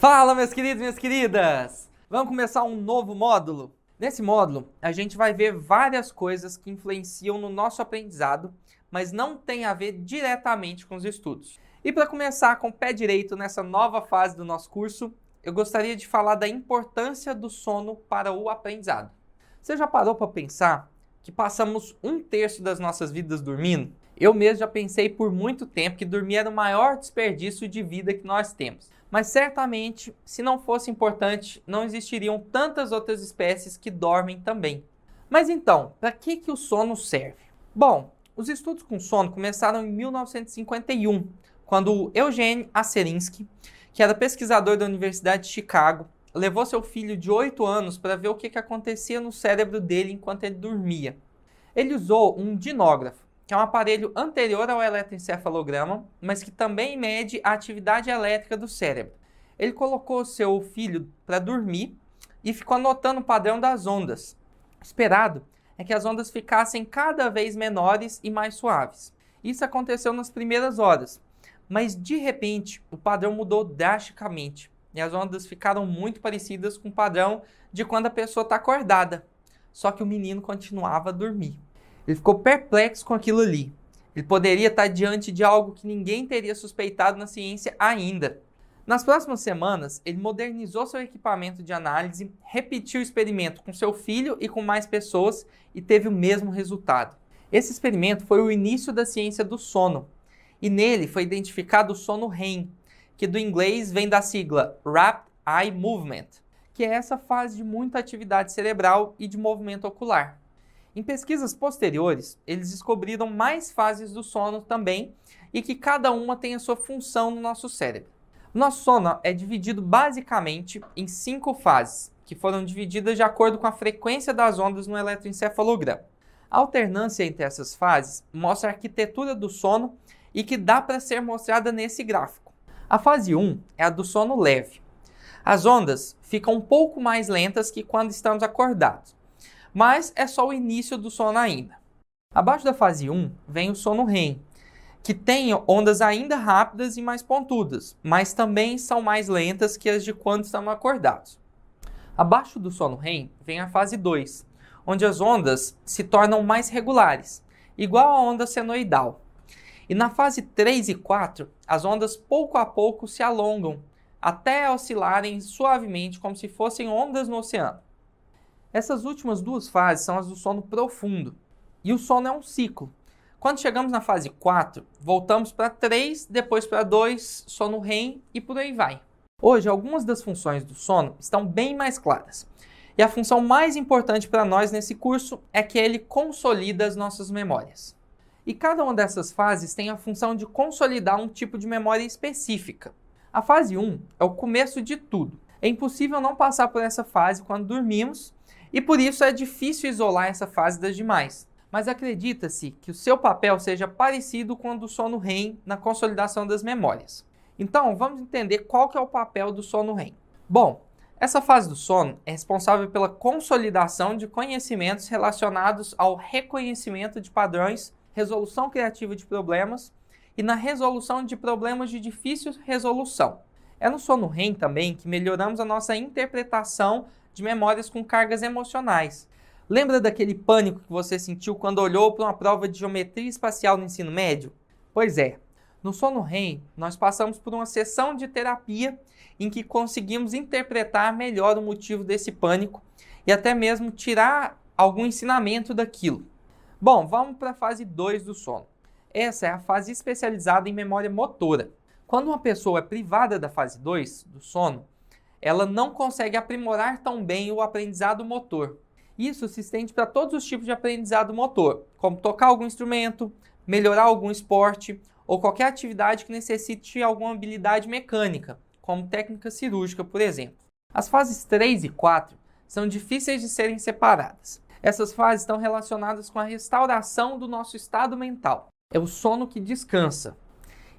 Fala, meus queridos e minhas queridas! Vamos começar um novo módulo? Nesse módulo, a gente vai ver várias coisas que influenciam no nosso aprendizado, mas não tem a ver diretamente com os estudos. E para começar com o pé direito nessa nova fase do nosso curso, eu gostaria de falar da importância do sono para o aprendizado. Você já parou para pensar que passamos 1/3 das nossas vidas dormindo? Eu mesmo já pensei por muito tempo que dormir era o maior desperdício de vida que nós temos. Mas certamente, se não fosse importante, não existiriam tantas outras espécies que dormem também. Mas então, para que o sono serve? Bom, os estudos com sono começaram em 1951, quando Eugene Aserinsky, que era pesquisador da Universidade de Chicago, levou seu filho de 8 anos para ver o que acontecia no cérebro dele enquanto ele dormia. Ele usou um dinógrafo, que é um aparelho anterior ao eletroencefalograma, mas que também mede a atividade elétrica do cérebro. Ele colocou seu filho para dormir e ficou anotando o padrão das ondas. O esperado é que as ondas ficassem cada vez menores e mais suaves. Isso aconteceu nas primeiras horas, mas de repente o padrão mudou drasticamente e as ondas ficaram muito parecidas com o padrão de quando a pessoa está acordada. Só que o menino continuava a dormir. Ele ficou perplexo com aquilo ali. Ele poderia estar diante de algo que ninguém teria suspeitado na ciência ainda. Nas próximas semanas, ele modernizou seu equipamento de análise, repetiu o experimento com seu filho e com mais pessoas e teve o mesmo resultado. Esse experimento foi o início da ciência do sono. E nele foi identificado o sono REM, que do inglês vem da sigla Rapid Eye Movement, que é essa fase de muita atividade cerebral e de movimento ocular. Em pesquisas posteriores, eles descobriram mais fases do sono também e que cada uma tem a sua função no nosso cérebro. O nosso sono é dividido basicamente em 5 fases, que foram divididas de acordo com a frequência das ondas no eletroencefalograma. A alternância entre essas fases mostra a arquitetura do sono e que dá para ser mostrada nesse gráfico. A fase 1 é a do sono leve. As ondas ficam um pouco mais lentas que quando estamos acordados, mas é só o início do sono ainda. Abaixo da fase 1 vem o sono REM, que tem ondas ainda rápidas e mais pontudas, mas também são mais lentas que as de quando estamos acordados. Abaixo do sono REM vem a fase 2, onde as ondas se tornam mais regulares, igual a onda senoidal. E na fase 3 e 4, as ondas pouco a pouco se alongam, até oscilarem suavemente como se fossem ondas no oceano. Essas últimas 2 fases são as do sono profundo. E o sono é um ciclo. Quando chegamos na fase 4, voltamos para 3, depois para 2, sono REM e por aí vai. Hoje, algumas das funções do sono estão bem mais claras. E a função mais importante para nós nesse curso é que ele consolida as nossas memórias. E cada uma dessas fases tem a função de consolidar um tipo de memória específica. A fase 1 é o começo de tudo. É impossível não passar por essa fase quando dormimos, e por isso é difícil isolar essa fase das demais. Mas acredita-se que o seu papel seja parecido com o do sono REM na consolidação das memórias. Então, vamos entender qual que é o papel do sono REM. Bom, essa fase do sono é responsável pela consolidação de conhecimentos relacionados ao reconhecimento de padrões, resolução criativa de problemas e na resolução de problemas de difícil resolução. É no sono REM também que melhoramos a nossa interpretação de memórias com cargas emocionais. Lembra daquele pânico que você sentiu quando olhou para uma prova de geometria espacial no ensino médio? Pois é, no sono REM nós passamos por uma sessão de terapia em que conseguimos interpretar melhor o motivo desse pânico e até mesmo tirar algum ensinamento daquilo. Bom, vamos para a fase 2 do sono. Essa é a fase especializada em memória motora. Quando uma pessoa é privada da fase 2 do sono, ela não consegue aprimorar tão bem o aprendizado motor. Isso se estende para todos os tipos de aprendizado motor, como tocar algum instrumento, melhorar algum esporte ou qualquer atividade que necessite alguma habilidade mecânica, como técnica cirúrgica, por exemplo. As fases 3 e 4 são difíceis de serem separadas. Essas fases estão relacionadas com a restauração do nosso estado mental. É o sono que descansa.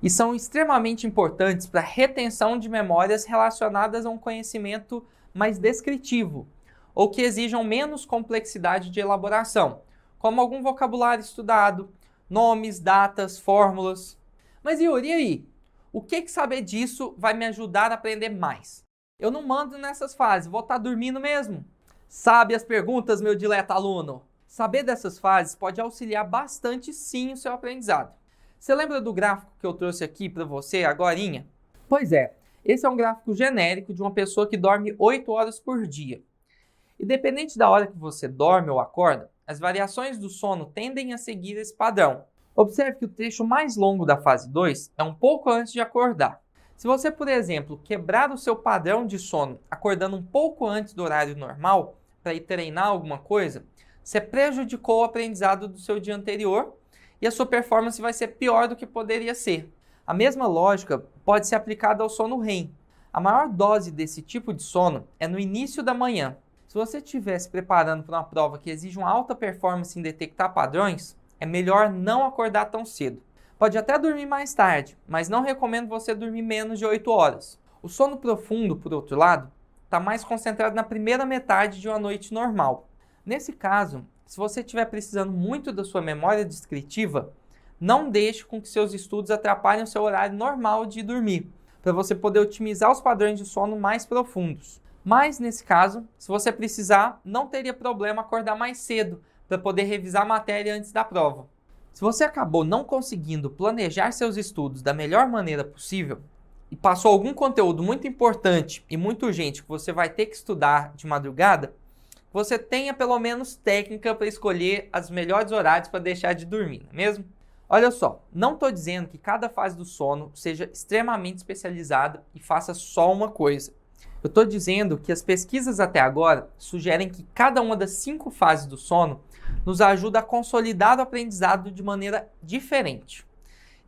E são extremamente importantes para a retenção de memórias relacionadas a um conhecimento mais descritivo, ou que exijam menos complexidade de elaboração, como algum vocabulário estudado, nomes, datas, fórmulas. Mas e aí? O que saber disso vai me ajudar a aprender mais? Eu não mando nessas fases, vou estar dormindo mesmo. Sabe as perguntas, meu dileto aluno? Saber dessas fases pode auxiliar bastante sim o seu aprendizado. Você lembra do gráfico que eu trouxe aqui para você agorinha? Pois é, esse é um gráfico genérico de uma pessoa que dorme 8 horas por dia. Independente da hora que você dorme ou acorda, as variações do sono tendem a seguir esse padrão. Observe que o trecho mais longo da fase 2 é um pouco antes de acordar. Se você, por exemplo, quebrar o seu padrão de sono acordando um pouco antes do horário normal para ir treinar alguma coisa, você prejudicou o aprendizado do seu dia anterior e a sua performance vai ser pior do que poderia ser. A mesma lógica pode ser aplicada ao sono REM. A maior dose desse tipo de sono é no início da manhã. Se você estiver se preparando para uma prova que exige uma alta performance em detectar padrões, é melhor não acordar tão cedo. Pode até dormir mais tarde, mas não recomendo você dormir menos de 8 horas. O sono profundo, por outro lado, está mais concentrado na primeira metade de uma noite normal. Nesse caso, se você estiver precisando muito da sua memória descritiva, não deixe com que seus estudos atrapalhem o seu horário normal de dormir, para você poder otimizar os padrões de sono mais profundos. Mas, nesse caso, se você precisar, não teria problema acordar mais cedo, para poder revisar a matéria antes da prova. Se você acabou não conseguindo planejar seus estudos da melhor maneira possível e passou algum conteúdo muito importante e muito urgente que você vai ter que estudar de madrugada, você tenha pelo menos técnica para escolher os melhores horários para deixar de dormir, não é mesmo? Olha só, não estou dizendo que cada fase do sono seja extremamente especializada e faça só uma coisa. Eu estou dizendo que as pesquisas até agora sugerem que cada uma das 5 fases do sono nos ajuda a consolidar o aprendizado de maneira diferente.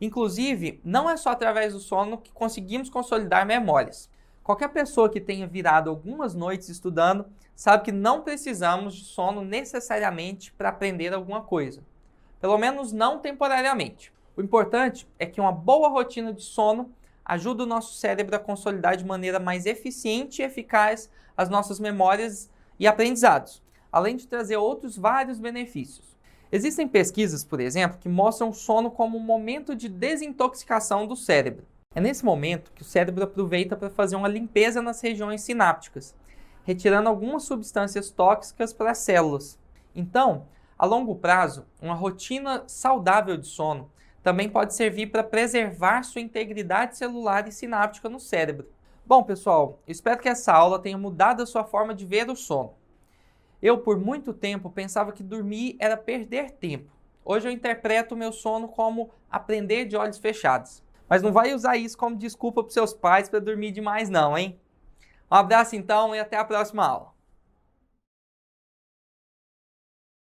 Inclusive, não é só através do sono que conseguimos consolidar memórias. Qualquer pessoa que tenha virado algumas noites estudando sabe que não precisamos de sono necessariamente para aprender alguma coisa. Pelo menos não temporariamente. O importante é que uma boa rotina de sono ajuda o nosso cérebro a consolidar de maneira mais eficiente e eficaz as nossas memórias e aprendizados, além de trazer outros vários benefícios. Existem pesquisas, por exemplo, que mostram o sono como um momento de desintoxicação do cérebro. É nesse momento que o cérebro aproveita para fazer uma limpeza nas regiões sinápticas, retirando algumas substâncias tóxicas para as células. Então, a longo prazo, uma rotina saudável de sono também pode servir para preservar sua integridade celular e sináptica no cérebro. Bom, pessoal, eu espero que essa aula tenha mudado a sua forma de ver o sono. Eu, por muito tempo, pensava que dormir era perder tempo. Hoje eu interpreto o meu sono como aprender de olhos fechados. Mas não vai usar isso como desculpa para os seus pais para dormir demais não, hein? Um abraço então e até a próxima aula.